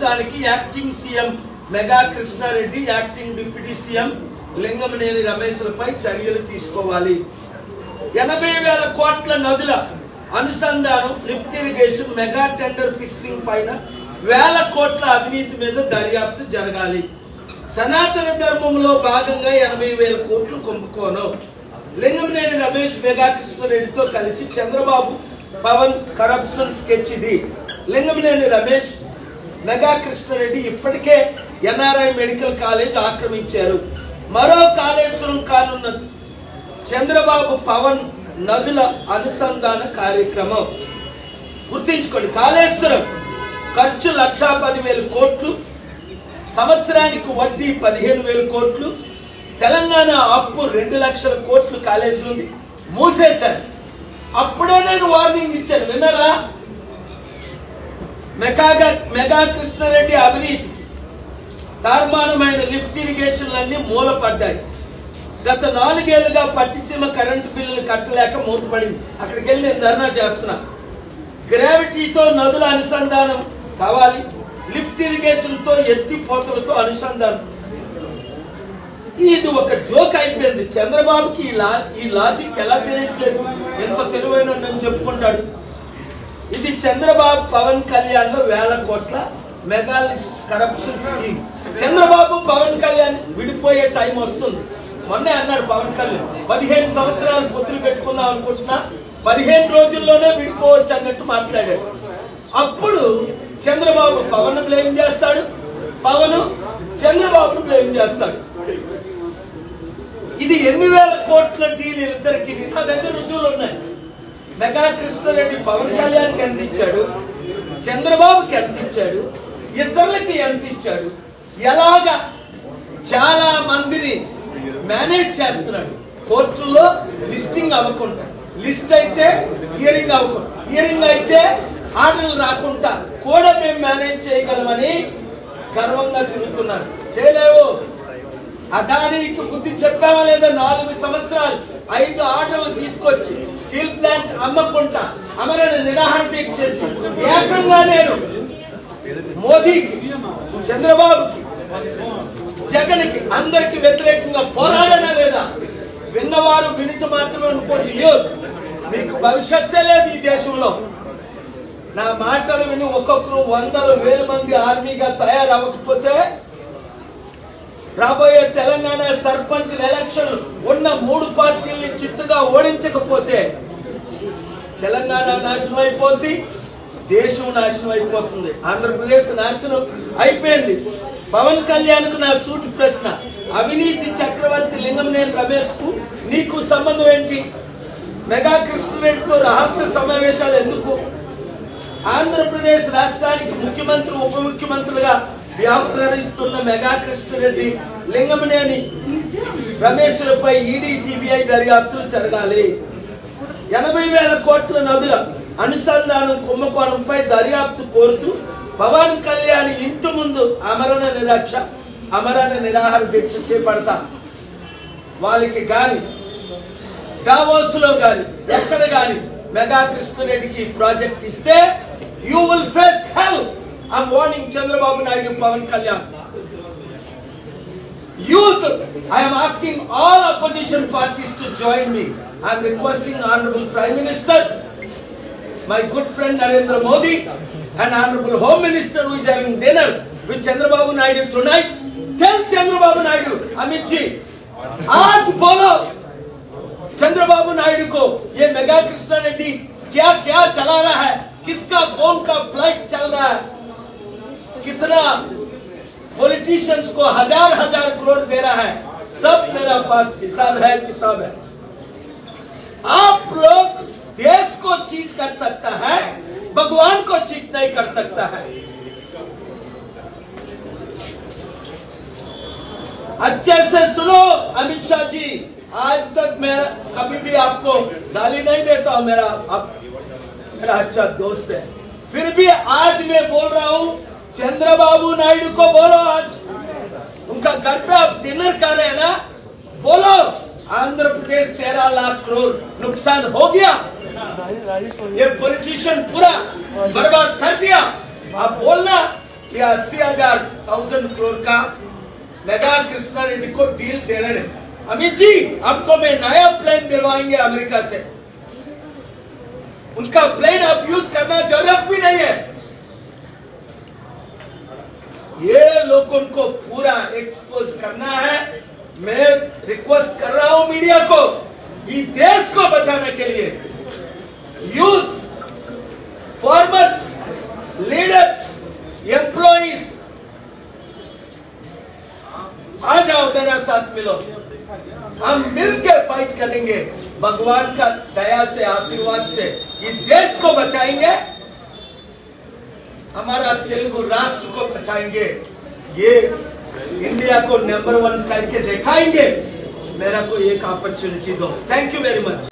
రాష్ట్రానికి acting CM Megha Krishna Reddy, acting deputy CM Lingamaneni రమేష్లపై చర్యలు తీసుకోవాలి. 80,000 కోట్ల నదుల అనుసంధానం, lift irrigation, mega tender fixing పైన 1,000 కోట్ల అవినీతి మీద దర్యాప్తు జరగాలి. సనాతన ధర్మంలో భాగంగా 80,000 కోట్లు కుంభకోణం. లింగమనేని రమేష్ మెగా కృష్ణారెడ్డితో కలిసి చంద్రబాబు పవన్ కరప్షన్ స్కెచ్ ఇది. లింగమనేని రమేష్ మెగా కృష్ణారెడ్డి ఇప్పటికే ఎన్ఆర్ఐ మెడికల్ కాలేజ్ ఆక్రమించారు. మరో కాళేశ్వరం కానున్నది. చంద్రబాబు పవన్ నదుల అనుసంధాన కార్యక్రమం గుర్తించుకోండి. కాళేశ్వరం ఖర్చు 1,10,000 కోట్లు, సంవత్సరానికి వడ్డీ 15,000 కోట్లు. తెలంగాణ అప్పు 2 లక్షల కోట్లు కాళేశ్వరం మూసేశారు. అప్పుడే నేను వార్నింగ్ ఇచ్చాను, విన్నారా? మెగా కృష్ణారెడ్డి అవినీతి తార్మానమైన లిఫ్ట్ ఇరిగేషన్లన్నీ మూలపడ్డాయి. గత 4 ఏళ్లుగా పట్టిసీమ కరెంటు బిల్లులు కట్టలేక మూతపడింది. అక్కడికి వెళ్ళి నేను ధర్నా చేస్తున్నా. గ్రావిటీతో నదుల అనుసంధానం కావాలి, లిఫ్ట్ ఇరిగేషన్ తో ఎత్తిపోతలతో అనుసంధానం. ఇది ఒక జోక్ అయిపోయింది. చంద్రబాబుకి ఈ లాజిక్ ఎలా తెలియట్లేదు? ఎంత తెలివైన నేను చెప్పుకుంటాడు. ఇది చంద్రబాబు పవన్ కళ్యాణ్ లో 1,000 కోట్ల mega corruption scheme. Chandrababu Pawan Kalyan విడిపోయే టైం వస్తుంది. మొన్నే అన్నాడు పవన్ కళ్యాణ్, 15 సంవత్సరాలు పొత్తులు పెట్టుకుందాం అనుకుంటున్నా, 15 రోజుల్లోనే విడిపోవచ్చు అన్నట్టు మాట్లాడాడు. అప్పుడు చంద్రబాబు పవన్ బ్లేమ్ చేస్తాడు, పవన్ చంద్రబాబును బ్లేమ్ చేస్తాడు. ఇది 8,000 కోట్ల డీల్ ఇద్దరికి. నా దగ్గర రుజువులు ఉన్నాయి. మెగా కృష్ణారెడ్డి పవన్ కళ్యాణ్కి ఎంత ఇచ్చాడు, చంద్రబాబుకి ఎంత ఇచ్చాడు, ఇద్దరికి ఎంత ఇచ్చాడు, ఎలాగా చాలా మందిని మేనేజ్ చేస్తున్నాడు. కోర్టుల్లో లిస్టింగ్ అవ్వకుండా, లిస్ట్ అయితే హియరింగ్ అవ్వకుండా, హియరింగ్ అయితే ఆర్డర్లు రాకుండా కూడా మేము మేనేజ్ చేయగలమని గర్వంగా తిరుగుతున్నారు. చేయలేవు. అదానికి బుద్ధి చెప్పావా లేదా? 4 సంవత్సరాలు 5 ఆర్డర్లు తీసుకొచ్చి స్టీల్ ప్లాంట్ అమ్మకుండా అమరణ నిరాహార దీక్ష చేసి ఏకంగా నేను మోదీకి, చంద్రబాబుకి, జగన్కి అందరికి వ్యతిరేకంగా పోరాడనా లేదా? విన్నవారు వినిట మాత్రమే అనుకోండి. మీకు భవిష్యత్తే లేదు ఈ దేశంలో. నా మాటలు విని ఒక్కొక్కరు 100,000 మంది ఆర్మీగా తయారవ్వకపోతే రాబోయే తెలంగాణ సర్పంచ్ ఎలక్షన్ ఉన్న 3 పార్టీల్ని చిత్తుగా ఓడించకపోతే తెలంగాణ నాశనం అయిపోతుంది, దేశం నాశనం అయిపోతుంది, ఆంధ్రప్రదేశ్ నాశనం అయిపోయింది. పవన్ కళ్యాణ్ కు నా సూటి ప్రశ్న, అవినీతి చక్రవర్తి లింగమనేని రమేష్ కు నీకు సంబంధం ఏంటి? మెగా కృష్ణారెడ్డితో రహస్య సమావేశాలు ఎందుకు? ఆంధ్రప్రదేశ్ రాష్ట్రానికి ముఖ్యమంత్రి, ఉప ముఖ్యమంత్రులుగా వ్యవహరిస్తున్న మెగా కృష్ణారెడ్డి, లింగమనేని రమేష్లపై ఈడీ, సిబిఐ దర్యాప్తులు జరగాలి. 80,000 కోట్ల నదుల అనుసంధానం కుంభకోణంపై దర్యాప్తు కోరుతూ పవన్ కళ్యాణ్ ఇంటి ముందు అమరణ నిరాహార దీక్ష చేపడతా. వాళ్ళకి గాని దావోస్ లో గాని ఎక్కడ గాని మెగా కృష్ణారెడ్డికి ప్రాజెక్ట్ ఇస్తే you will face hell. I'm warning Chandrababu Naidu, Pavan Kalyan. Youth, I am asking all opposition parties to join me. I am requesting Honorable Prime Minister, my good friend Narendra Modi, and Honorable Home Minister who is having dinner with Chandrababu Naidu tonight. Tell Chandrababu Naidu, Amit ji, आज बोलो चंद्रबाबू नायडू को, ये mega कृष्णारेड्डी क्या क्या चला रहा है, किसका कौन का फ्लाइट चल रहा है, कितना पॉलिटिशियंस को हजार करोड़ दे रहा है, सब मेरा पास हिसाब है, किताब है. आप लोग देश को चीट कर सकता है, भगवान को चीट नहीं कर सकता है. अच्छे से सुनो अमित शाह जी, आज तक मैं कभी भी आपको गाली नहीं देता हूं, मेरा अच्छा दोस्त है, फिर भी आज मैं बोल रहा हूं चंद्रबाबू नायडू को बोलो, आज उनका घर पे आप डिनर कर रहे हैं ना, बोलो आंध्र प्रदेश 13 लाख करोड़ नुकसान हो गया, ये पॉलिटिशियन पूरा बर्बाद कर दिया. आप बोलना कि 80,000 करोड़ का मेगा कृष्णा रेड्डी को डील दे रहे हैं। अमित जी, आपको मैं नया प्लेन दिलवाएंगे अमेरिका से, उनका प्लेन आप यूज करना जरूरत भी नहीं है। ये लोगों को पूरा एक्सपोज करना है। मैं रिक्वेस्ट कर रहा हूं मीडिया को, ये देश को बचाने के लिए यूथ, फार्मर्स, लीडर्स, एम्प्लॉइज, आ जाओ मेरा साथ मिलो, हम मिलकर फाइट करेंगे। भगवान का दया से, आशीर्वाद से ये देश को बचाएंगे, हमारा तेलुगु राष्ट्र को बचाएंगे, ये इंडिया को नंबर 1 करके दिखाएंगे। मेरा को एक अपॉर्चुनिटी दो। Thank you very much.